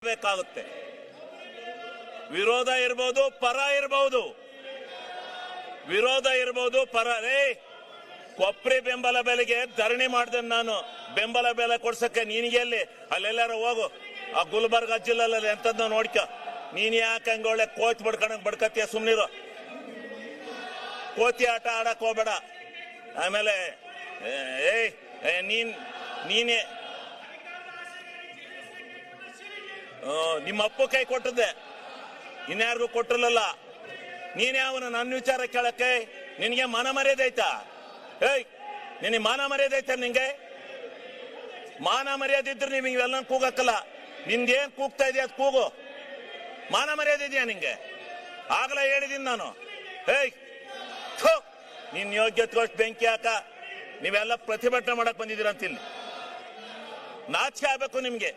ಬೇಕಾಗುತ್ತೆ. ವಿರೋಧ ಇರ್ಬೋದು, ಪರ ಇರ್ಬೋದು, ವಿರೋಧ ಇರ್ಬೋದು, ಪರ. ಕೊಪ್ರಿ ಬೆಂಬಲ ಬೆಲೆಗೆ ಧರಣಿ ಮಾಡ್ದೆ ನಾನು. ಬೆಂಬಲ ಬೆಲೆ ಕೊಡ್ಸಕ್ಕೆ ನಿನಗೆ ಎಲ್ಲಿ? ಅಲ್ಲೆಲ್ಲಾರ ಹೋಗು, ಆ ಗುಲ್ಬರ್ಗ ಜಿಲ್ಲೆಲ್ಲ ಎಂತದ್ನ ನೋಡ್ಕ. ನೀನ್ ಯಾಕೆ ಹಂಗ ಒಳ್ಳೆ ಕೋಚ್ ಬಡ್ಕತ್ತೀಯ? ಸುಮ್ನಿರು, ಕೋತಿ ಆಟ ಆಡಕ್ ಹೋಗ್ಬೇಡ. ಆಮೇಲೆ ನೀನೇ ನಿಮ್ಮ ಅಪ್ಪು ಕೈ ಕೊಟ್ಟದ್ದೆ, ಇನ್ಯಾರಿಗೂ ಕೊಟ್ಟಿರಲಿಲ್ಲ. ನೀನೇ ಅವನು ನನ್ನ ವಿಚಾರ ಕೇಳಕ್ಕೆ ನಿನ್ಗೆ ಮಾನ ಮರ್ಯಾದೆ ಐತಾ? ನಿನಗೆ ಮಾನ ಮರ್ಯಾದೆ ಐತ? ನಿಂಗೆ ಮಾನ ಮರ್ಯಾದೆ ಇದ್ರೆ ನೀವು ಇವೆಲ್ಲ ಕೂಗಕ್ಕಲ್ಲ. ನಿಂದೇನ್ ಕೂಗ್ತಾ ಇದೆಯಾ ಅದು ಕೂಗು. ಮಾನ ಮರ್ಯಾದೆ ಇದೆಯಾ ನಿಂಗೆ? ಆಗಲೇ ಹೇಳಿದೀನಿ ನಾನು. ನಿನ್ ಯೋಗ್ಯತೆ ಬೆಂಕಿ ಹಾಕ. ನೀವೆಲ್ಲ ಪ್ರತಿಭಟನೆ ಮಾಡಕ್ ಬಂದಿದ್ದೀರ ಅಂತ ಇಲ್ಲಿ. ನಾಚಿಕೆ ಆಗ್ಬೇಕು ನಿಮ್ಗೆ.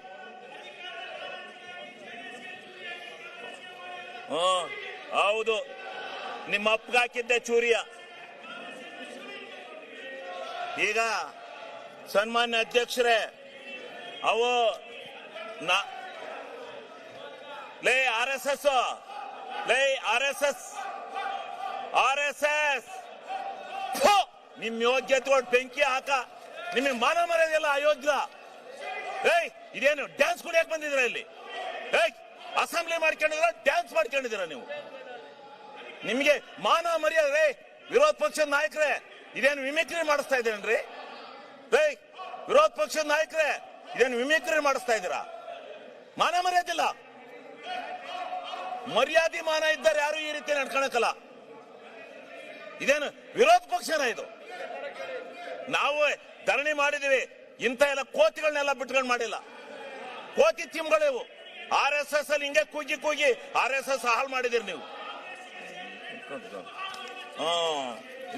ಹೌದು, ನಿಮ್ಮ ಅಪ್ಪಗೆ ಹಾಕಿದ್ದೆ ಚೂರಿಯ. ಈಗ ಸನ್ಮಾನ್ಯ ಅಧ್ಯಕ್ಷರೇ, ಅವು ಲೇ RSS, ಲೇ RSS ನಿಮ್ ಯೋಗ್ಯತೆ ಬೆಂಕಿ ಹಾಕ. ನಿಮಗೆ ಮಾನ ಮರ್ಯಾದೆಲ್ಲ ಅಯೋಗ್ಯ. ಇದೇನು ಡ್ಯಾನ್ಸ್ ಕುಡಿಯಕ್ ಬಂದಿದ್ರ ಇಲ್ಲಿ? ಅಸೆಂಬ್ಲಿ ಮಾಡ್ಕೊಂಡಿದ್ರ, ಡ್ಯಾನ್ಸ್ ಮಾಡ್ಕೊಂಡಿದ್ದೀರ ನೀವು? ನಿಮ್ಗೆ ಮಾನ ಮರ್ಯಾದೆ? ವಿರೋಧ ಪಕ್ಷದ ನಾಯಕರೇ, ಇದೇನು ಮಿಮಿಕ್ರಿ ಮಾಡಿಸ್ತಾ ಇದ್ದೇನ್ರಿ? ವಿರೋಧ ಪಕ್ಷದ ನಾಯಕರೇ, ಇದೇನು ಮಿಮಿಕ್ರಿ ಮಾಡಿಸ್ತಾ ಇದ್ದೀರಾ? ಮಾನ ಮರ್ಯಾದಿಲ್ಲ. ಮರ್ಯಾದೆ ಮಾನ ಇದ್ದಾರೆ ಯಾರು ಈ ರೀತಿ ನಡ್ಕೊಳಕಲ್ಲ. ಇದೇನು ವಿರೋಧ ಪಕ್ಷನ ಇದು? ನಾವು ಧರಣಿ ಮಾಡಿದೀವಿ. ಇಂಥ ಎಲ್ಲ ಕೋತಿಗಳನ್ನೆಲ್ಲ ಬಿಟ್ಕೊಂಡು ಮಾಡಿಲ್ಲ. ಕೋತಿ ತಿಮ್ಗಳಿವು. RSS ಅಲ್ಲಿ ಹಿಂಗೆ ಕೂಗಿ ಕೂಗಿ RSS ಹಾಳು ಮಾಡಿದಿರಿ ನೀವು.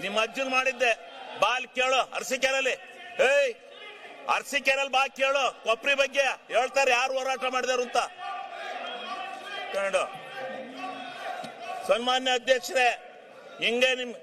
ನಿಮ್ಮ ಅಜ್ಜನ್ ಮಾಡಿದ್ದೆ. ಬಾಲ್ ಕೇಳು ಅರಸೀಕೆರೆಯಲ್ಲಿ. ಅರಸೀಕೆರೆಯಲ್ಲಿ ಬಾ ಕೇಳು, ಕೊಪ್ರಿ ಬಗ್ಗೆ ಹೇಳ್ತಾರೆ ಯಾರು ಹೋರಾಟ ಮಾಡಿದಾರು ಅಂತ. ಸನ್ಮಾನ್ಯ ಅಧ್ಯಕ್ಷರೇ, ಹಿಂಗೆ ನಿಮ್